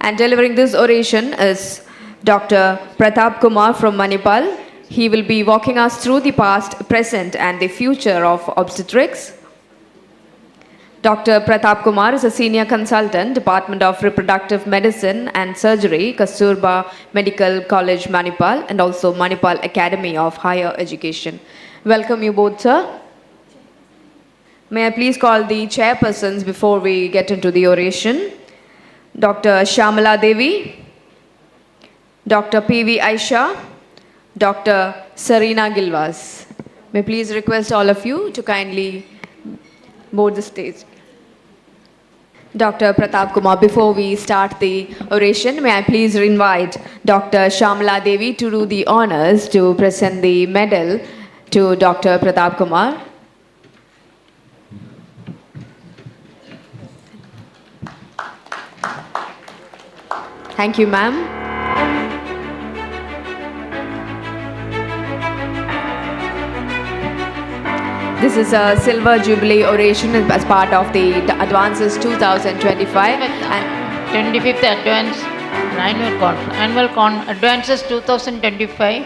And delivering this oration is Dr. Pratap Kumar from Manipal. He will be walking us through the past, present, and the future of obstetrics. Dr. Pratap Kumar is a senior consultant, Department of Reproductive Medicine and Surgery, Kasturba Medical College, Manipal, and also Manipal Academy of Higher Education. Welcome you both, sir. May I please call the chairpersons before we get into the oration? Dr. Shyamala Devi, Dr. P.V. Aisha, Dr. Sarina Gilvas. May I please request all of you to kindly board the stage. Dr. Pratap Kumar, before we start the oration, may I please invite Dr. Shyamala Devi to do the honors to present the medal to Dr. Pratap Kumar. Thank you, ma'am. This is a Silver Jubilee Oration as part of the Advances 2025 and 25th Advance Advances 2025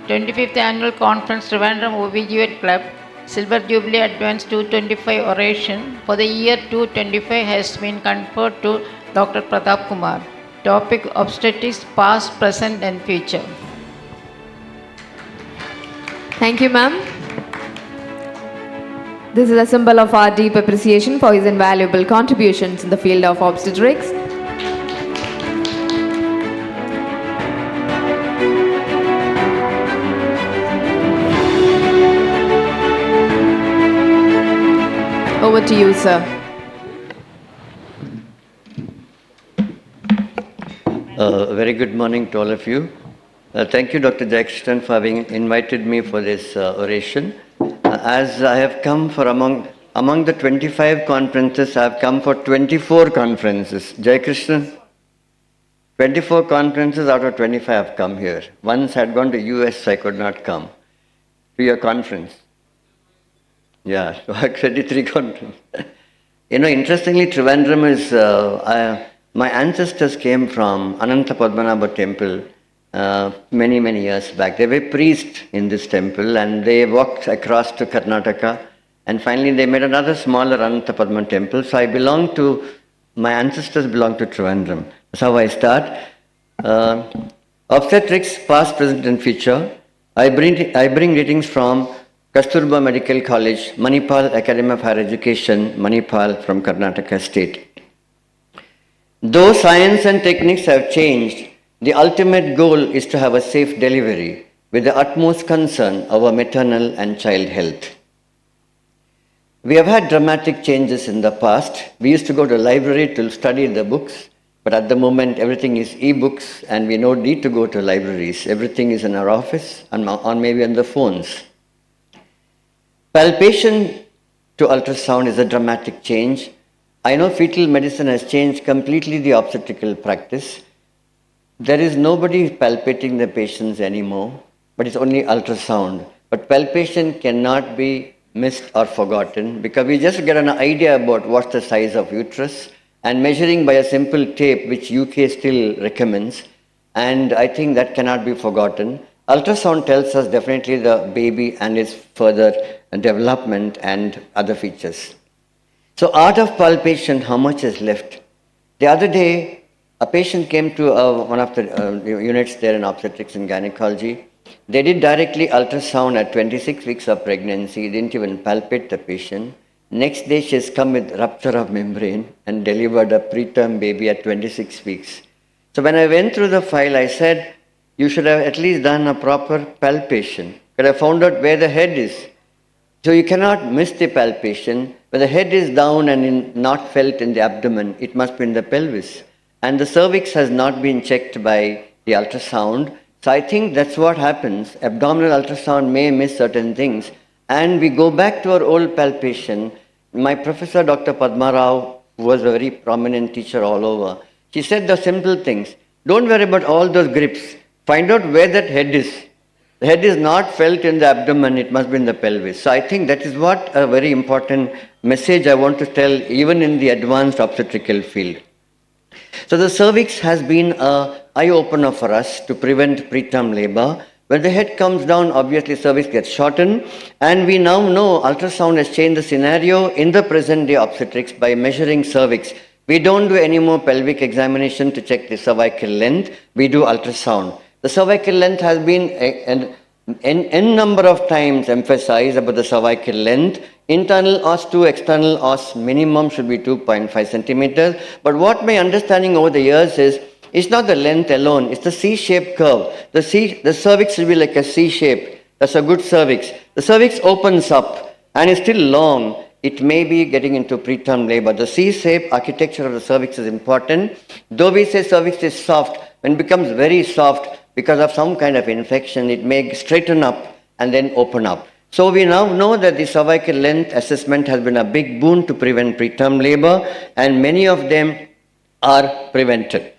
25th Annual Conference Trivandrum OBGYN Club Silver Jubilee Advance 225 Oration for the year 2025 has been conferred to Dr. Pratap Kumar. Topic: Obstetrics, Past, Present and Future. Thank you, ma'am. This is a symbol of our deep appreciation for his invaluable contributions in the field of obstetrics. Over to you, sir. Very good morning to all of you. Thank you, Dr. Jackson, for having invited me for this oration. As I have come for among the 25 conferences, I have come for 24 conferences. Jai Krishna, 24 conferences out of 25 I have come here. Once I had gone to US, I could not come to your conference. Yeah, so 23 conferences. Interestingly, Trivandrum is, my ancestors came from Ananta Padmanabha temple many, many years back. They were priests in this temple and they walked across to Karnataka and finally they made another smaller Ananta Padma temple. So my ancestors belong to Trivandrum. That's how I start. Obstetrics, past, present and future. I bring greetings from Kasturba Medical College, Manipal Academy of Higher Education, Manipal from Karnataka state. Though science and techniques have changed, the ultimate goal is to have a safe delivery with the utmost concern over maternal and child health. We have had dramatic changes in the past. We used to go to the library to study the books, but at the moment everything is e-books and we don't need to go to libraries. Everything is in our office or maybe on the phones. Palpation to ultrasound is a dramatic change. I know fetal medicine has changed completely the obstetrical practice. There is nobody palpating the patients anymore, but it's only ultrasound. But palpation cannot be missed or forgotten because we just get an idea about what's the size of uterus and measuring by a simple tape, which UK still recommends. And I think that cannot be forgotten. Ultrasound tells us definitely the baby and its further development and other features. So art of palpation, how much is left? The other day, a patient came to one of the units there in obstetrics and gynecology. They did directly ultrasound at 26 weeks of pregnancy, didn't even palpate the patient. Next day, she has come with rupture of membrane and delivered a preterm baby at 26 weeks. So when I went through the file, I said, you should have at least done a proper palpation. Could have found out where the head is. So you cannot miss the palpation. When the head is down and not felt in the abdomen, it must be in the pelvis. And the cervix has not been checked by the ultrasound. So I think that's what happens. Abdominal ultrasound may miss certain things. And we go back to our old palpation. My professor, Dr. Padma Rao, who was a very prominent teacher all over, she said the simple things. Don't worry about all those grips. Find out where that head is. The head is not felt in the abdomen, it must be in the pelvis. So I think that is what a very important message I want to tell even in the advanced obstetrical field. So the cervix has been an eye-opener for us to prevent preterm labor. When the head comes down, obviously cervix gets shortened, and we now know ultrasound has changed the scenario in the present day obstetrics by measuring cervix. We don't do any more pelvic examination to check the cervical length. We do ultrasound. The cervical length has been n number of times emphasized about the cervical length. Internal os to external os minimum should be 2.5 centimeters. But what my understanding over the years is, it's not the length alone, it's the C-shaped curve. The cervix will be like a C shape. That's a good cervix. The cervix opens up and is still long. It may be getting into preterm labor. The C-shaped architecture of the cervix is important. Though we say cervix is soft, when it becomes very soft because of some kind of infection, it may straighten up and then open up. So we now know that the cervical length assessment has been a big boon to prevent preterm labor, and many of them are prevented.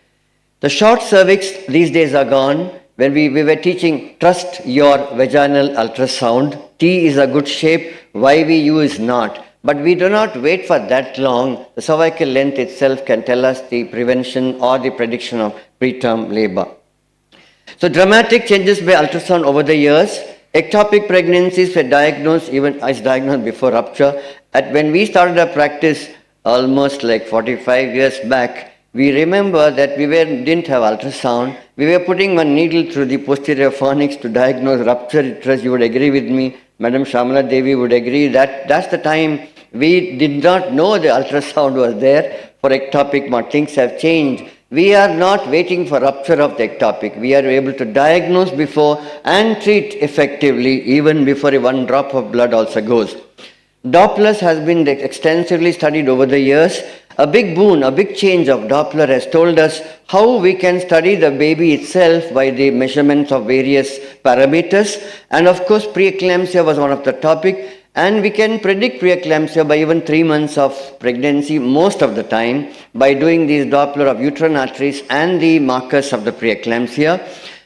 The short cervix these days are gone. When we were teaching, trust your vaginal ultrasound. T is a good shape, YVU is not. But we do not wait for that long. The cervical length itself can tell us the prevention or the prediction of preterm labor. So dramatic changes by ultrasound over the years. Ectopic pregnancies were diagnosed, even I was diagnosed before rupture. When we started our practice almost like 45 years back, we remember that we didn't have ultrasound. We were putting one needle through the posterior fornix to diagnose rupture uterus. You would agree with me. Madam Shamala Devi would agree that that's the time we did not know the ultrasound was there for ectopic. Things have changed. We are not waiting for rupture of the ectopic. We are able to diagnose before and treat effectively even before one drop of blood also goes. Dopplers has been extensively studied over the years. A big boon, a big change of Doppler has told us how we can study the baby itself by the measurements of various parameters. And of course, preeclampsia was one of the topic. And we can predict preeclampsia by even 3 months of pregnancy most of the time by doing these Doppler of uterine arteries and the markers of the preeclampsia.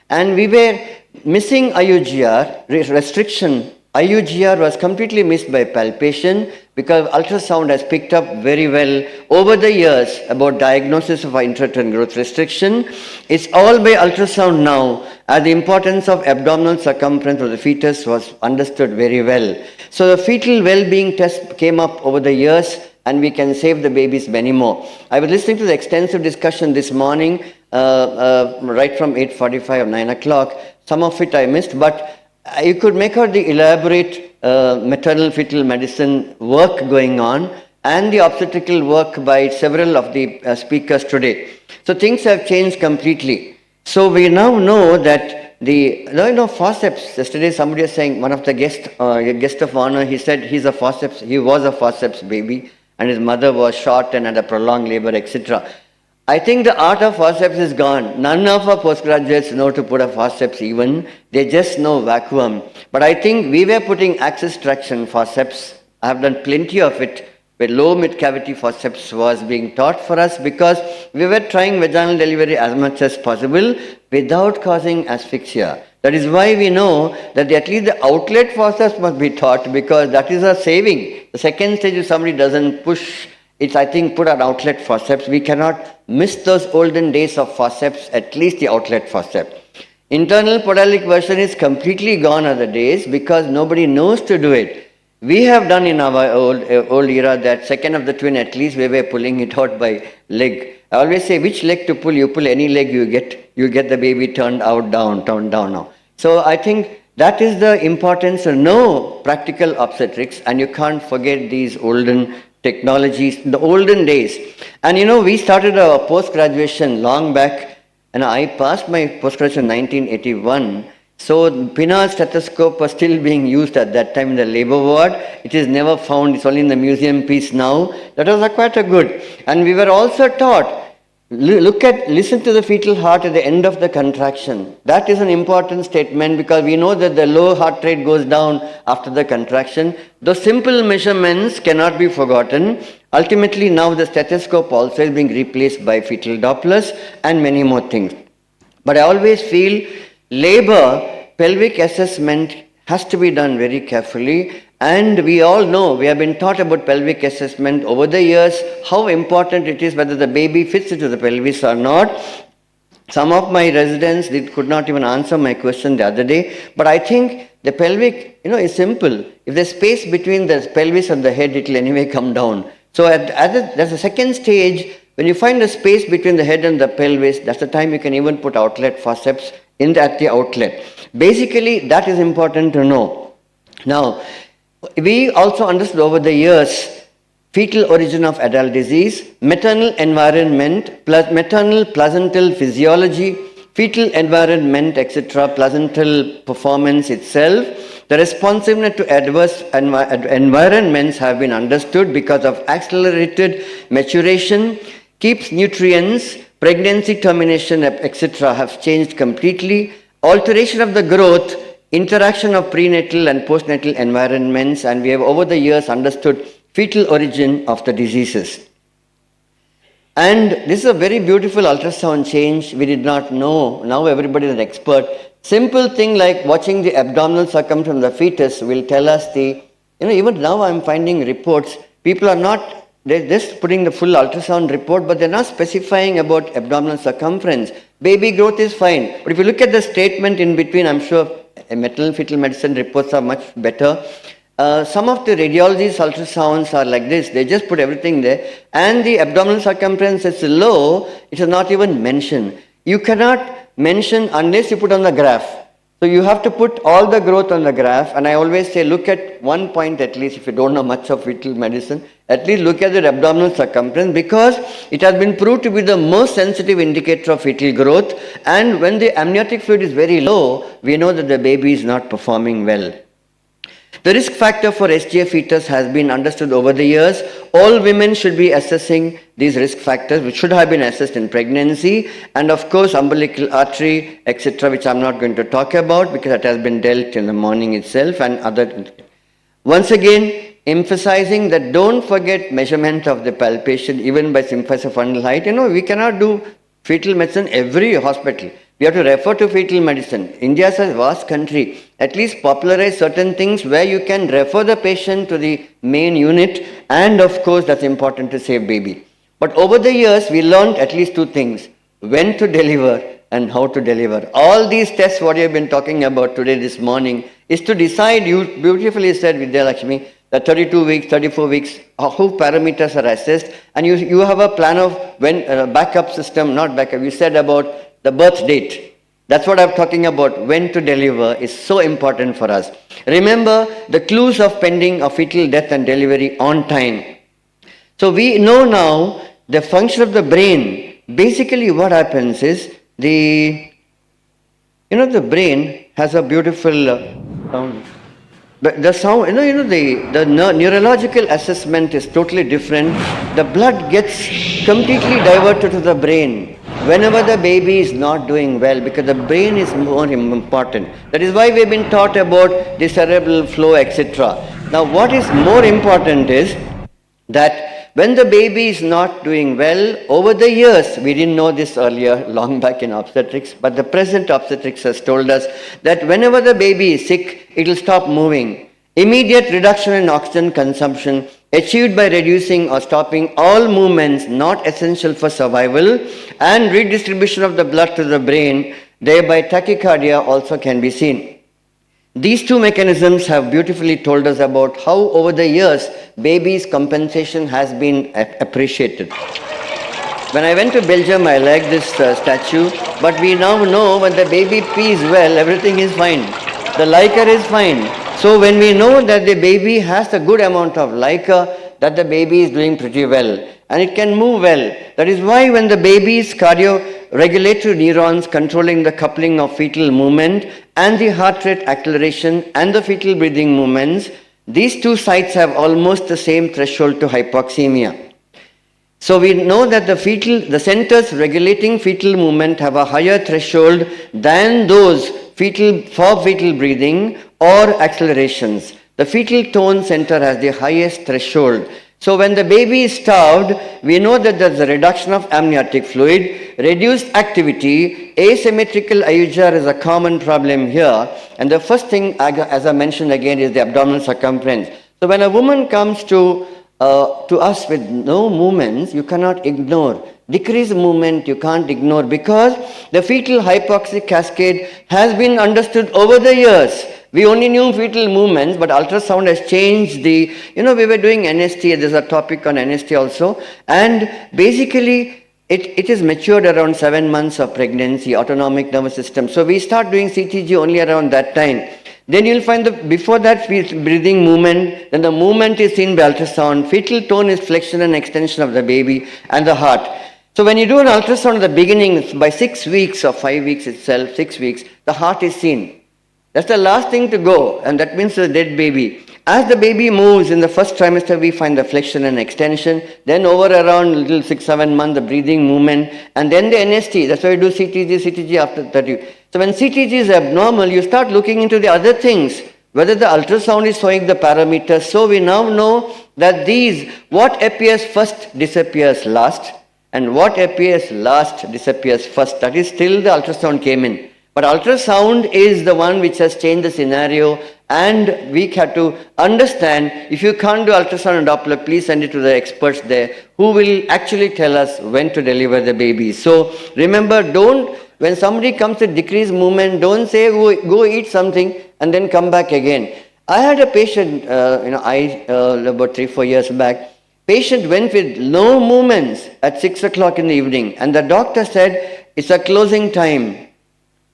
And we were missing IUGR, restriction. IUGR was completely missed by palpation because ultrasound has picked up very well over the years about diagnosis of intrauterine growth restriction. It's all by ultrasound now, as the importance of abdominal circumference of the fetus was understood very well. So the fetal well-being test came up over the years, and we can save the babies many more. I was listening to the extensive discussion this morning, right from 8:45 or 9 o'clock. Some of it I missed, but you could make out the elaborate maternal fetal medicine work going on and the obstetrical work by several of the speakers today. So things have changed completely. So we now know that forceps. Yesterday somebody was saying, one of the guest of honor, he said he was a forceps baby and his mother was short and had a prolonged labor, etc. I think the art of forceps is gone. None of our postgraduates know to put a forceps even. They just know vacuum. But I think we were putting axis traction forceps. I have done plenty of it, where low mid-cavity forceps was being taught for us because we were trying vaginal delivery as much as possible without causing asphyxia. That is why we know that at least the outlet forceps must be taught because that is a saving. The second stage, if somebody doesn't push, it's, I think, put an outlet forceps. We cannot miss those olden days of forceps, at least the outlet forceps. Internal podalic version is completely gone other days because nobody knows to do it. We have done in our old era that second of the twin, at least we were pulling it out by leg. I always say, which leg to pull? You pull any leg you get the baby turned down now. So I think that is the importance of know practical obstetrics, and you can't forget these olden technologies, the olden days. And we started our post-graduation long back, and I passed my post-graduation in 1981. So Pinard stethoscope was still being used at that time in the labor ward. It is never found, it's only in the museum piece now. That was quite a good. And we were also taught, listen to the fetal heart at the end of the contraction. That is an important statement because we know that the low heart rate goes down after the contraction. Those simple measurements cannot be forgotten. Ultimately, now the stethoscope also is being replaced by fetal Dopplers and many more things. But I always feel labor, pelvic assessment has to be done very carefully, And we all know, we have been taught about pelvic assessment over the years, how important it is whether the baby fits into the pelvis or not. Some of my residents could not even answer my question the other day, but I think the pelvic, is simple. If there's space between the pelvis and the head, it will anyway come down. So there's a second stage. When you find a space between the head and the pelvis, that's the time you can even put outlet forceps at the outlet. Basically, that is important to know. Now, we also understood over the years fetal origin of adult disease, maternal environment, maternal placental physiology, fetal environment, etc., placental performance itself. The responsiveness to adverse environments have been understood because of accelerated maturation, keeps nutrients, pregnancy termination, etc., have changed completely. Alteration of the growth, interaction of prenatal and postnatal environments, and we have over the years understood fetal origin of the diseases. And this is a very beautiful ultrasound change. We did not know. Now everybody is an expert. Simple thing like watching the abdominal circumference of the fetus will tell us even now I'm finding reports, people are not, they're just putting the full ultrasound report, but they're not specifying about abdominal circumference. Baby growth is fine. But if you look at the statement in between, I'm sure maternal fetal medicine reports are much better. Some of the radiology's ultrasounds are like this. They just put everything there. And the abdominal circumference is low. It is not even mentioned. You cannot mention unless you put on the graph. So you have to put all the growth on the graph. And I always say, look at one point at least, if you don't know much of fetal medicine, at least look at the abdominal circumference, because it has been proved to be the most sensitive indicator of fetal growth. And when the amniotic fluid is very low, we know that the baby is not performing well. The risk factor for SGA fetus has been understood over the years. All women should be assessing these risk factors, which should have been assessed in pregnancy. And of course, umbilical artery, etc., which I'm not going to talk about because it has been dealt in the morning itself and other. Once again, emphasizing that don't forget measurement of the palpation, even by symphysis height. We cannot do fetal medicine every hospital. We have to refer to fetal medicine. India is a vast country. At least popularize certain things where you can refer the patient to the main unit, and of course that's important to save baby. But over the years we learned at least two things: when to deliver and how to deliver. All these tests what you have been talking about today this morning is to decide. You beautifully said, Vidya Lakshmi, that 32 weeks, 34 weeks, how parameters are assessed, and you have a plan of when backup system, not backup, you said about the birth date. That's what I'm talking about. When to deliver is so important for us. Remember the clues of pending of fetal death and delivery on time. So we know now the function of the brain. Basically what happens is the brain has a beautiful sound. But the sound, the neurological assessment is totally different. The blood gets completely diverted to the brain whenever the baby is not doing well, because the brain is more important. That is why we have been taught about the cerebral flow, etc. Now what is more important is that when the baby is not doing well, over the years, we didn't know this earlier, long back in obstetrics, but the present obstetrics has told us that whenever the baby is sick, it will stop moving. Immediate reduction in oxygen consumption achieved by reducing or stopping all movements not essential for survival, and redistribution of the blood to the brain, thereby tachycardia also can be seen. These two mechanisms have beautifully told us about how over the years baby's compensation has been appreciated. When I went to Belgium, I liked this statue, but we now know when the baby pees well, everything is fine. The liquor is fine. So when we know that the baby has a good amount of liquor, that the baby is doing pretty well and it can move well. That is why when the baby's cardio-regulatory neurons controlling the coupling of fetal movement and the heart rate acceleration and the fetal breathing movements, these two sites have almost the same threshold to hypoxemia. So we know that the centers regulating fetal movement have a higher threshold than those for fetal breathing or accelerations. The fetal tone center has the highest threshold. So when the baby is starved, we know that there's a reduction of amniotic fluid, reduced activity, asymmetrical IUGR is a common problem here. And the first thing, as I mentioned again, is the abdominal circumference. So when a woman comes to us with no movements, you cannot ignore. Decreased movement you can't ignore, because the fetal hypoxic cascade has been understood over the years. We only knew fetal movements, but ultrasound has changed the, we were doing NST, there's a topic on NST also, and basically it is matured around 7 months of pregnancy, autonomic nervous system. So we start doing CTG only around that time. Then you'll find before that breathing movement, then the movement is seen by ultrasound, fetal tone is flexion and extension of the baby, and the heart. So when you do an ultrasound at the beginning, by 6 weeks or 5 weeks itself, 6 weeks, the heart is seen. That's the last thing to go, and that means the dead baby. As the baby moves in the first trimester, we find the flexion and extension. Then over around little 6-7 months, the breathing movement, and then the NST. That's why we do CTG after 30. So when CTG is abnormal, you start looking into the other things, whether the ultrasound is showing the parameters. So we now know that what appears first disappears last, and what appears last disappears first. That is till the ultrasound came in. But ultrasound is the one which has changed the scenario, and we have to understand, if you can't do ultrasound and Doppler, please send it to the experts there who will actually tell us when to deliver the baby. So remember, when somebody comes with decreased movement, don't say go eat something and then come back again. I had a patient, about 3-4 years back. Patient went with no movements at 6 o'clock in the evening, and the doctor said, it's a closing time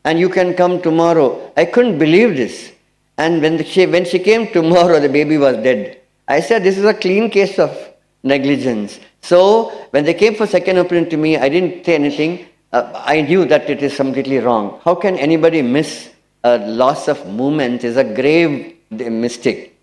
and you can come tomorrow. I couldn't believe this. And when she came tomorrow, the baby was dead. I said, this is a clean case of negligence. So when they came for second opinion to me, I didn't say anything. I knew that it is completely wrong. How can anybody miss a loss of movement? Is a grave mistake.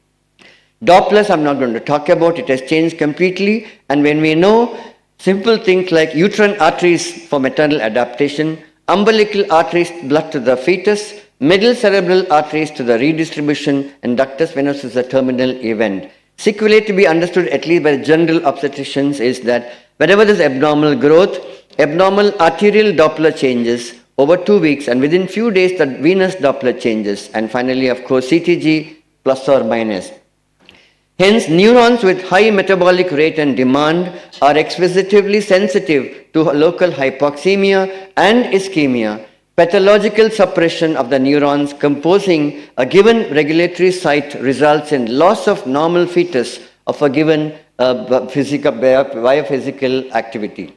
Dopplers I'm not going to talk about. It has changed completely. And when we know simple things like uterine arteries for maternal adaptation, umbilical arteries, blood to the fetus, middle cerebral arteries to the redistribution, and ductus venosus is a terminal event. Sequelae to be understood at least by general obstetricians is that whenever there's abnormal growth, abnormal arterial Doppler changes over 2 weeks, and within few days the venous Doppler changes, and finally of course CTG plus or minus. Hence, neurons with high metabolic rate and demand are exquisitively sensitive to local hypoxemia and ischemia. Pathological suppression of the neurons composing a given regulatory site results in loss of normal fetus of a given biophysical activity.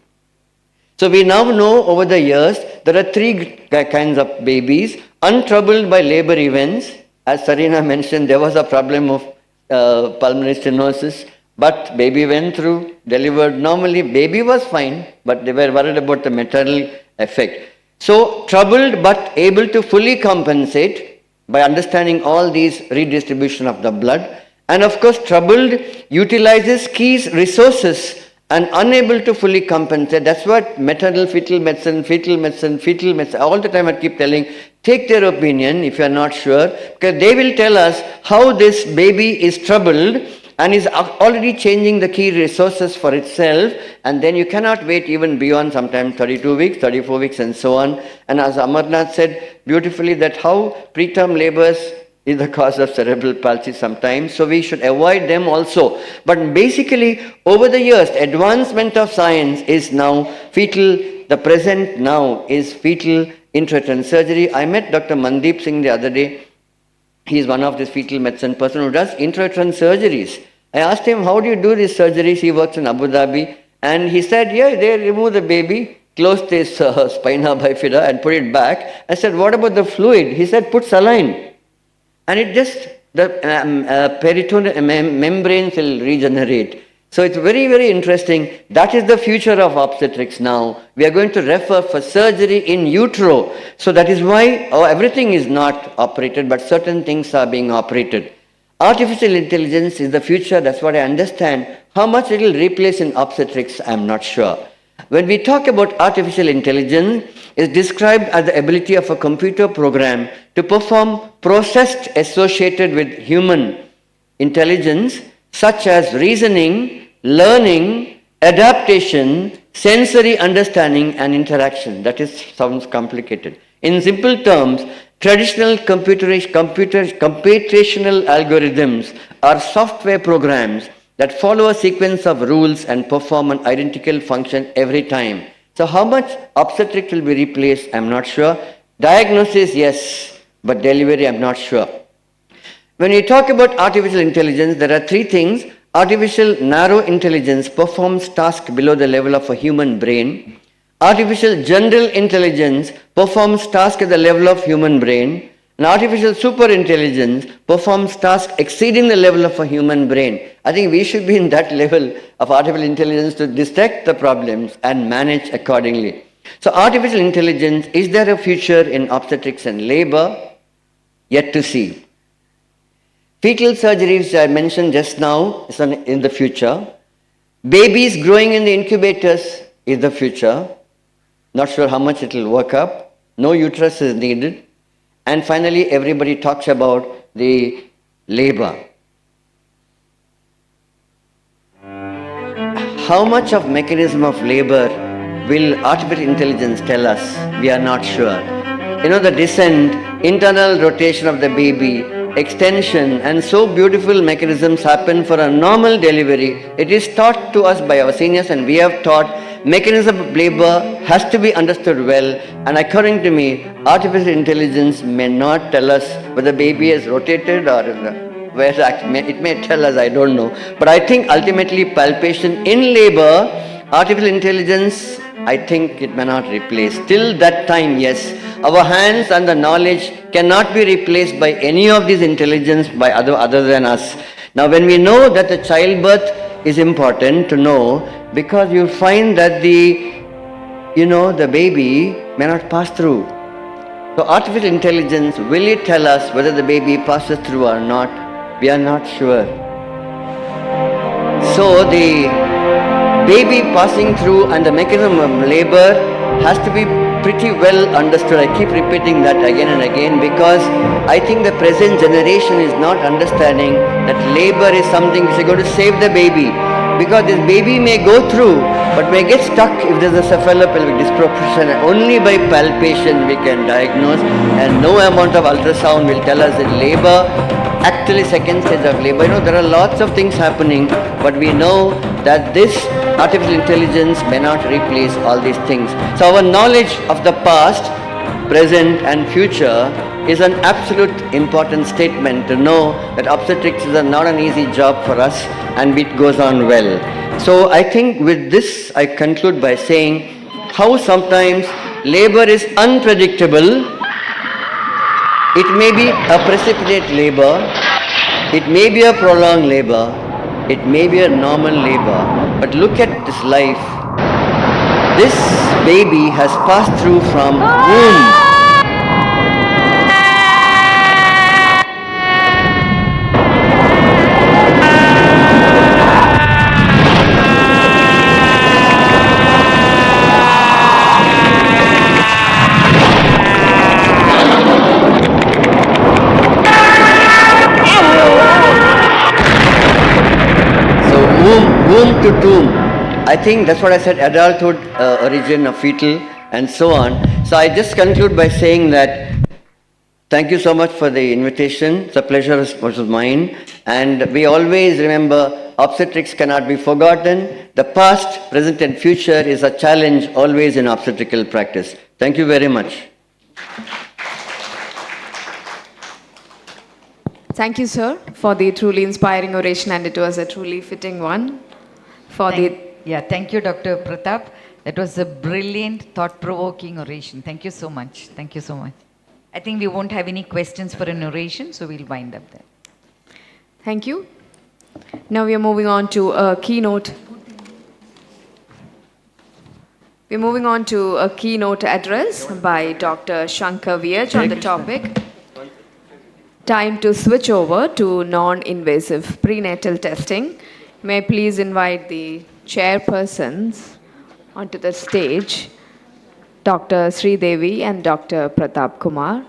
So we now know over the years there are 3 kinds of babies. Untroubled by labor events. As Sarina mentioned, there was a problem of pulmonary stenosis, but baby went through, delivered normally, baby was fine, but they were worried about the maternal effect. So troubled but able to fully compensate by understanding all these redistribution of the blood, and of course troubled utilizes key resources and unable to fully compensate. That's what maternal fetal medicine, all the time I keep telling, take their opinion if you are not sure, because they will tell us how this baby is troubled and is already changing the key resources for itself, and then you cannot wait even beyond sometimes 32 weeks, 34 weeks and so on. And as Amarnath said beautifully, that how preterm labors is the cause of cerebral palsy sometimes, so we should avoid them also. But basically, over the years, the advancement of science is now the present now is fetal intrauterine surgery. I met Dr. Mandeep Singh the other day. He is one of this fetal medicine person who does intrauterine surgeries. I asked him, how do you do these surgeries? He works in Abu Dhabi. And he said, yeah, they remove the baby, close this spina bifida and put it back. I said, what about the fluid? He said, put saline. And it just, the peritoneal membranes will regenerate. So it's very, very interesting. That is the future of obstetrics now. We are going to refer for surgery in utero. So that is why everything is not operated, but certain things are being operated. Artificial intelligence is the future. That's what I understand. How much it will replace in obstetrics, I'm not sure. When we talk about artificial intelligence, it's described as the ability of a computer program to perform processes associated with human intelligence, such as reasoning, learning, adaptation, sensory understanding, and interaction. That sounds complicated. In simple terms, traditional computational algorithms are software programs that follow a sequence of rules and perform an identical function every time. So how much obstetrics will be replaced, I'm not sure. Diagnosis, yes, but delivery, I'm not sure. When we talk about artificial intelligence, there are three things. Artificial narrow intelligence performs tasks below the level of a human brain. Artificial general intelligence performs tasks at the level of human brain. And artificial super intelligence performs tasks exceeding the level of a human brain. I think we should be in that level of artificial intelligence to detect the problems and manage accordingly. So artificial intelligence, is there a future in obstetrics and labor? Yet to see. Fetal surgeries I mentioned just now is in the future. Babies growing in the incubators is the future. Not sure how much it will work up. No uterus is needed. And finally, everybody talks about the labor. How much of mechanism of labor will artificial intelligence tell us? We are not sure. You know, the descent, internal rotation of the baby, extension, and so beautiful mechanisms happen for a normal delivery. It is taught to us by our seniors, and we have taught mechanism of labor has to be understood well. And according to me, artificial intelligence may not tell us whether the baby is rotated or where it may tell us, I don't know. But I think ultimately palpation in labor, artificial intelligence, I think it may not replace. Till that time, yes, our hands and the knowledge cannot be replaced by any of these intelligence by other than us. Now, when we know that the childbirth is important to know, because you find that the baby may not pass through. So artificial intelligence, will it tell us whether the baby passes through or not? We are not sure. So the baby passing through and the mechanism of labor has to be pretty well understood. I keep repeating that again and again because I think the present generation is not understanding that labor is something which is going to save the baby. Because this baby may go through, but may get stuck if there is a cephalopelvic disproportion. Only by palpation we can diagnose, and no amount of ultrasound will tell us in labor. Actually, second stage of labor, there are lots of things happening, but we know that this artificial intelligence may not replace all these things. So our knowledge of the past, present and future is an absolute important statement to know that obstetrics is not an easy job for us and it goes on well. So I think with this I conclude by saying how sometimes labor is unpredictable. It may be a precipitate labor, it may be a prolonged labor, it may be a normal labor, but look at this life. This baby has passed through from womb. Womb to tomb. I think that's what I said, adulthood, origin of fetal, and so on. So I just conclude by saying that thank you so much for the invitation. It's a pleasure was mine. And we always remember obstetrics cannot be forgotten. The past, present, and future is a challenge always in obstetrical practice. Thank you very much. Thank you, sir, for the truly inspiring oration, and it was a truly fitting one. Thank you, Dr. Pratap. That was a brilliant, thought-provoking oration. Thank you so much. Thank you so much. I think we won't have any questions for an oration, so we'll wind up there. Thank you. Now we are moving on to a keynote. We're moving on to a keynote address by Dr. Shankar Vyach on the topic, time to switch over to non-invasive prenatal testing. May I please invite the chairpersons onto the stage, Dr. Sridevi and Dr. Pratap Kumar.